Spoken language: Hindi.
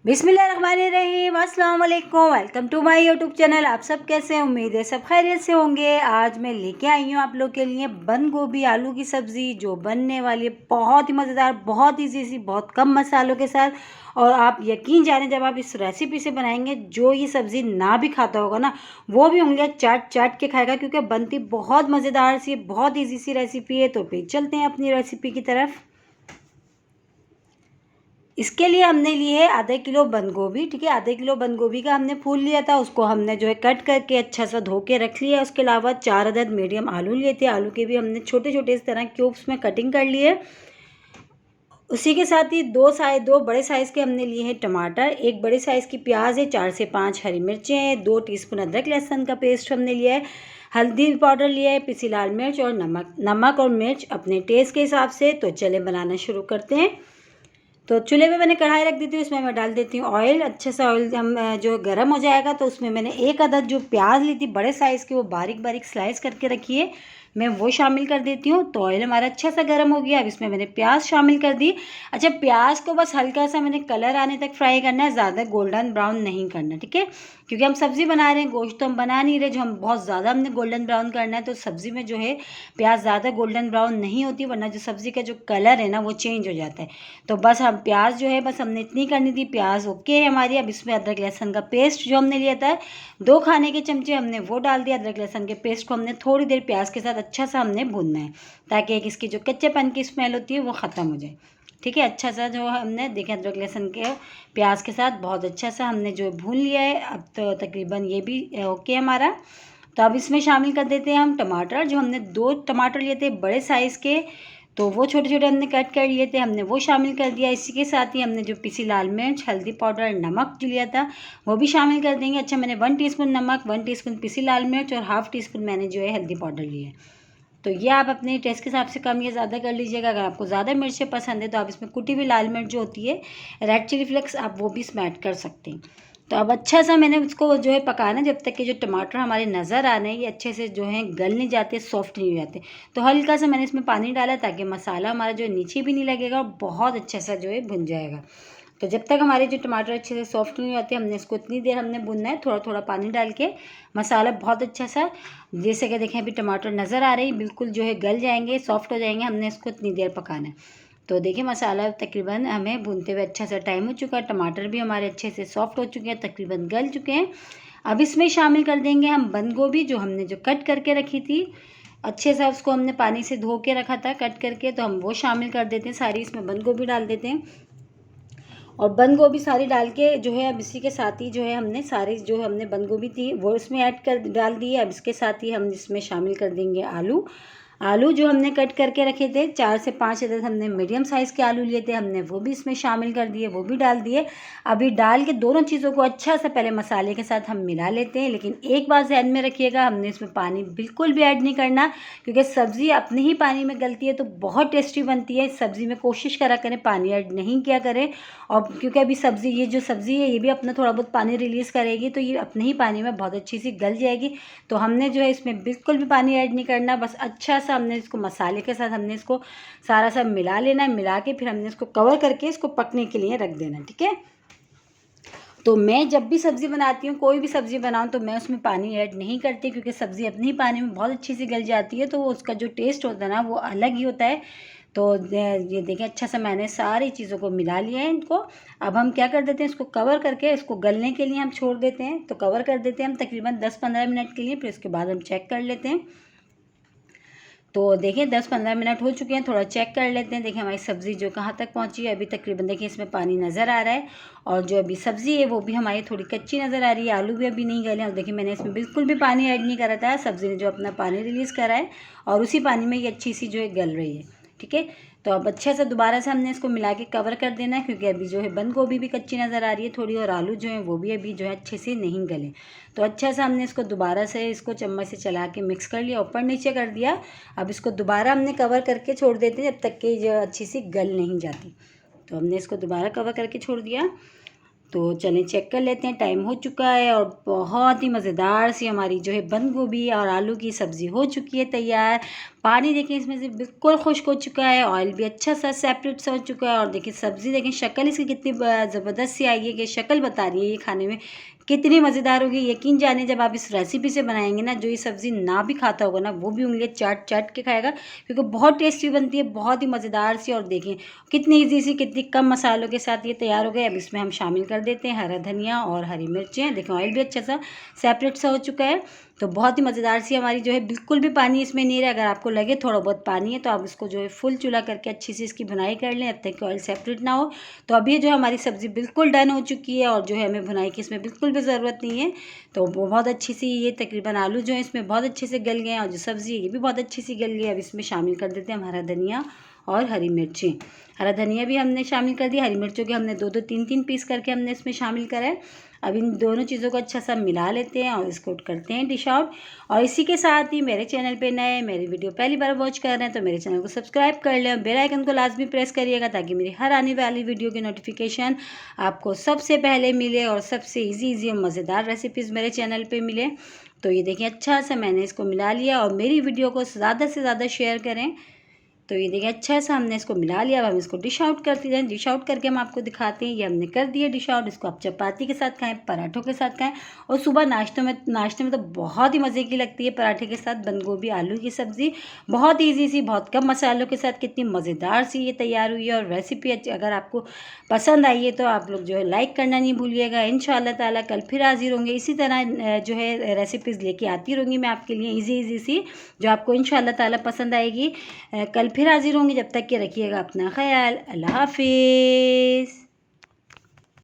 बिस्मिल्लाहिर्रहमानिर्रहीम, अस्सलाम वालेकुम। Welcome to my YouTube channel. आप सब कैसे हैं? उम्मीद है सब खैरियत से होंगे। आज मैं लेके आई हूँ आप लोग के लिए बंद गोभी आलू की सब्ज़ी, जो बनने वाली है बहुत ही मज़ेदार, बहुत ईजी सी, बहुत कम मसालों के साथ। और आप यकीन जाने जब आप इस रेसिपी से बनाएंगे, जो ये सब्ज़ी ना भी खाता होगा ना, वो भी उंगलियाँ चाट चाट के खाएगा, क्योंकि बनती बहुत मज़ेदार सी, बहुत ईजी सी रेसिपी है। तो फिर चलते हैं अपनी रेसिपी की तरफ। इसके लिए हमने लिए है आधा किलो बंद गोभी। ठीक है, आधे किलो बंद गोभी का हमने फूल लिया था, उसको हमने जो है कट करके अच्छा सा धो के रख लिया। उसके अलावा 4 अदद मीडियम आलू लिए थे, आलू के भी हमने छोटे छोटे इस तरह क्यूब्स में कटिंग कर लिए। उसी के साथ ही दो बड़े साइज़ के हमने लिए हैं टमाटर, एक बड़े साइज़ की प्याज है, 4 से 5 हरी मिर्चें हैं, 2 टीस्पून अदरक लहसुन का पेस्ट हमने लिया है, हल्दी पाउडर लिया है, पिसी लाल मिर्च और नमक और मिर्च अपने टेस्ट के हिसाब से। तो चले बनाना शुरू करते हैं। तो चूल्हे पे मैंने कढ़ाई रख दी थी, उसमें मैं डाल देती हूँ ऑयल। अच्छे से ऑयल हम जो गर्म हो जाएगा तो उसमें मैंने एक अदद जो प्याज ली थी बड़े साइज़ की, वो बारीक बारीक स्लाइस करके रखी है, मैं वो शामिल कर देती हूँ। तो ऑयल हमारा अच्छा सा गर्म हो गया। अब इसमें मैंने प्याज शामिल कर दी। अच्छा, प्याज को बस हल्का सा मैंने कलर आने तक फ्राई करना है, ज़्यादा गोल्डन ब्राउन नहीं करना। ठीक है, क्योंकि हम सब्ज़ी बना रहे हैं, गोश्त तो हम बना नहीं रहे जो हम बहुत ज़्यादा हमने गोल्डन ब्राउन करना है। तो सब्ज़ी में जो है प्याज ज़्यादा गोल्डन ब्राउन नहीं होती, वरना जो सब्ज़ी का जो कलर है ना वो चेंज हो जाता है। तो बस हम प्याज जो है बस हमने इतनी करनी थी। प्याज ओके है हमारी। अब इसमें अदरक लहसुन का पेस्ट जो हमने लिया था 2 खाने के चमचे हमने वो डाल दिया। अदरक लहसुन के पेस्ट को हमने थोड़ी देर प्याज के साथ अच्छा सा हमने भूनना है, ताकि एक इसकी जो कच्चेपन की स्मेल होती है वो ख़त्म हो जाए। ठीक है, अच्छा सा जो हमने देखें अदरक लहसुन के प्याज के साथ बहुत अच्छा सा हमने जो भून लिया है। अब तो तकरीबन ये भी ओके हमारा। तो अब इसमें शामिल कर देते हैं हम टमाटर। जो हमने 2 टमाटर लिए थे बड़े साइज़ के, तो वो छोटे छोटे हमने कट कर लिए थे, हमने वो शामिल कर दिया। इसी के साथ ही हमने जो पिसी लाल मिर्च, हल्दी पाउडर, नमक जो लिया था वो भी शामिल कर देंगे। अच्छा, मैंने 1 टीस्पून नमक, 1 टीस्पून पिसी लाल मिर्च और हाफ़ टीस्पून मैंने जो है हल्दी पाउडर लिया है। तो ये आप अपने टेस्ट के हिसाब से कम या ज़्यादा कर लीजिएगा। अगर आपको ज़्यादा मिर्चें पसंद है तो आप इसमें कुटी हुई लाल मिर्च जो होती है, रेड चिली फ्लेक्स, आप वो भी इसमें ऐड कर सकते हैं। तो अब अच्छा सा मैंने उसको जो है पकाना, जब तक कि जो टमाटर हमारे नज़र आ रहे हैं ये अच्छे से जो है गल नहीं जाते, सॉफ्ट नहीं हो जाते। तो हल्का सा मैंने इसमें पानी डाला, ताकि मसाला हमारा जो नीचे भी नहीं लगेगा और बहुत अच्छा सा जो है भुन जाएगा। तो जब तक हमारे जो टमाटर अच्छे से सॉफ्ट नहीं होते, हमने इसको इतनी देर हमने भुनना है, थोड़ा थोड़ा पानी डाल के। मसाला बहुत अच्छा सा, जैसे कि देखें अभी टमाटर नज़र आ रही बिल्कुल जो है गल जाएंगे, सॉफ्ट हो जाएंगे, हमने इसको इतनी देर पकाना है। तो देखिए मसाला तकरीबन हमें भूनते हुए अच्छा सा टाइम हो चुका है, टमाटर भी हमारे अच्छे से सॉफ्ट हो चुके हैं, तकरीबन गल चुके हैं। अब इसमें शामिल कर देंगे हम बंद गोभी, जो हमने जो कट करके रखी थी अच्छे से, उसको हमने पानी से धो के रखा था कट करके, तो हम वो शामिल कर देते हैं सारी। इसमें बंद गोभी डाल देते हैं और बंद गोभी सारी डाल के जो है अब इसी के साथ ही जो है हमने सारी जो हमने बंद गोभी थी वो इसमें ऐड कर डाल दी है। अब इसके साथ ही हम इसमें शामिल कर देंगे आलू। आलू जो हमने कट करके रखे थे 4 से 5 अदद हमने मीडियम साइज़ के आलू लिए थे, हमने वो भी इसमें शामिल कर दिए, वो भी डाल दिए। अभी डाल के दोनों चीज़ों को अच्छा से पहले मसाले के साथ हम मिला लेते हैं। लेकिन एक बात ध्यान में रखिएगा, हमने इसमें पानी बिल्कुल भी ऐड नहीं करना, क्योंकि सब्ज़ी अपने ही पानी में गलती है तो बहुत टेस्टी बनती है। सब्ज़ी में कोशिश करा करें पानी ऐड नहीं किया करें। और क्योंकि अभी सब्ज़ी, ये जो सब्ज़ी है ये भी अपना थोड़ा बहुत पानी रिलीज़ करेगी, तो ये अपने ही पानी में बहुत अच्छी सी गल जाएगी। तो हमने जो है इसमें बिल्कुल भी पानी ऐड नहीं करना, बस अच्छा सा हमने इसको मसाले के साथ हमने इसको सारा सा मिला लेना है। मिला के फिर हमने इसको कवर करके इसको पकने के लिए रख देना। ठीक है, तो मैं जब भी सब्ज़ी बनाती हूँ, कोई भी सब्ज़ी बनाऊँ, तो मैं उसमें पानी ऐड नहीं करती, क्योंकि सब्ज़ी अपनी ही पानी में बहुत अच्छी सी गल जाती है, तो उसका जो टेस्ट होता है ना वो अलग ही होता है। तो ये देखें अच्छा सा मैंने सारी चीज़ों को मिला लिया है इनको। अब हम क्या कर देते हैं, इसको कवर करके इसको गलने के लिए हम छोड़ देते हैं। तो कवर कर देते हैं हम तकरीबन 10-15 मिनट के लिए, फिर उसके बाद हम चेक कर लेते हैं। तो देखिए 10-15 मिनट हो चुके हैं, थोड़ा चेक कर लेते हैं। देखिए हमारी सब्ज़ी जो कहाँ तक पहुँची है, अभी तकरीबन देखिए इसमें पानी नज़र आ रहा है, और जो अभी सब्ज़ी है वो भी हमारी थोड़ी कच्ची नज़र आ रही है, आलू भी अभी नहीं गले हैं। और देखिए मैंने इसमें बिल्कुल भी पानी ऐड नहीं करा था, सब्ज़ी ने जो अपना पानी रिलीज़ करा है और उसी पानी में ये अच्छी सी जो है गल रही है। ठीक है, तो अब अच्छे से दोबारा से हमने इसको मिला के कवर कर देना है, क्योंकि अभी जो है बंद गोभी भी कच्ची नज़र आ रही है थोड़ी, और आलू जो है वो भी अभी जो है अच्छे से नहीं गले। तो अच्छा सा हमने इसको दोबारा से इसको चम्मच से चला के मिक्स कर लिया, ऊपर नीचे कर दिया। अब इसको दोबारा हमने कवर करके छोड़ देते हैं जब तक कि जो अच्छी सी गल नहीं जाती। तो हमने इसको दोबारा कवर करके छोड़ दिया। तो चलें चेक कर लेते हैं, टाइम हो चुका है और बहुत ही मज़ेदार सी हमारी जो है बंद गोभी और आलू की सब्ज़ी हो चुकी है तैयार। पानी देखें इसमें से बिल्कुल खुश्क हो चुका है, ऑयल भी अच्छा सा सेपरेट सा हो चुका है और देखिए सब्ज़ी देखें, शक्ल इसकी कितनी ज़बरदस्त सी आई है कि शक्ल बता रही है ये खाने में कितनी मज़ेदार होगी। यकीन जानिए जब आप इस रेसिपी से बनाएंगे ना, जो ये सब्ज़ी ना भी खाता होगा ना वो भी उंगलियां चाट चाट के खाएगा, क्योंकि बहुत टेस्टी बनती है, बहुत ही मज़ेदार सी। और देखें कितनी ईजी सी, कितनी कम मसालों के साथ ये तैयार हो गए। अब इसमें हम शामिल कर देते हैं हरा धनिया और हरी मिर्चें। देखें ऑयल भी अच्छा सा सेपरेट सा हो चुका है, तो बहुत ही मज़ेदार सी हमारी जो है, बिल्कुल भी पानी इसमें नहीं रहा। अगर आपको लगे थोड़ा बहुत पानी है तो आप इसको जो है फुल चूल्हा करके अच्छी सी इसकी भुनाई कर लें, अब तक कि ऑयल सेपरेट ना हो। तो अभी जो हमारी सब्ज़ी बिल्कुल डन हो चुकी है और जो है हमें भुनाई की इसमें बिल्कुल भी ज़रूरत नहीं है। तो वो बहुत अच्छी सी, ये तकरीबन आलू जो है इसमें बहुत अच्छे से गल गए हैं और जो सब्ज़ी है ये भी बहुत अच्छी सी गल गई है। अब इसमें शामिल कर देते हैं हम हरा धनिया और हरी मिर्चें। हरा धनिया भी हमने शामिल कर दिया, हरी मिर्चों के हमने 2-2 3-3 पीस करके हमने इसमें शामिल करा है। अब इन दोनों चीज़ों को अच्छा सा मिला लेते हैं और इसको करते हैं डिश आउट। और इसी के साथ ही मेरे चैनल पे नए, मेरी वीडियो पहली बार वॉच कर रहे हैं तो मेरे चैनल को सब्सक्राइब कर लें और बेल आइकन को लाजमी प्रेस करिएगा, ताकि मेरी हर आने वाली वीडियो की नोटिफिकेशन आपको सबसे पहले मिले और सबसे ईजी और मज़ेदार रेसिपीज़ मेरे चैनल पर मिले। तो ये देखिए अच्छा सा मैंने इसको मिला लिया और मेरी वीडियो को ज़्यादा से ज़्यादा शेयर करें। तो ये देखिए अच्छा सा हमने इसको मिला लिया। अब हम इसको डिश आउट करते जाएं। डिश आउट करके हम आपको दिखाते हैं, ये हमने कर दिया डिश आउट। इसको आप चपाती के साथ खाएं, पराठों के साथ खाएं और सुबह नाश्ते में तो बहुत ही मज़े की लगती है पराठे के साथ बंद गोभी आलू की सब्ज़ी। बहुत ईजी सी, बहुत कम मसालों के साथ कितनी मज़ेदार सी ये तैयार हुई है। और रेसिपी अगर आपको पसंद आई है तो आप लोग जो है लाइक करना नहीं भूलिएगा। इंशाअल्लाह ताला कल फिर हाजिर होंगे इसी तरह जो है रेसिपीज़ लेके आती रहूँगी मैं आपके लिए ईजी सी, जो आपको इंशाअल्लाह ताला पसंद आएगी। कल फिर हाजिर होंगे, जब तक के रखिएगा अपना ख्याल। अल्लाह हाफिज़।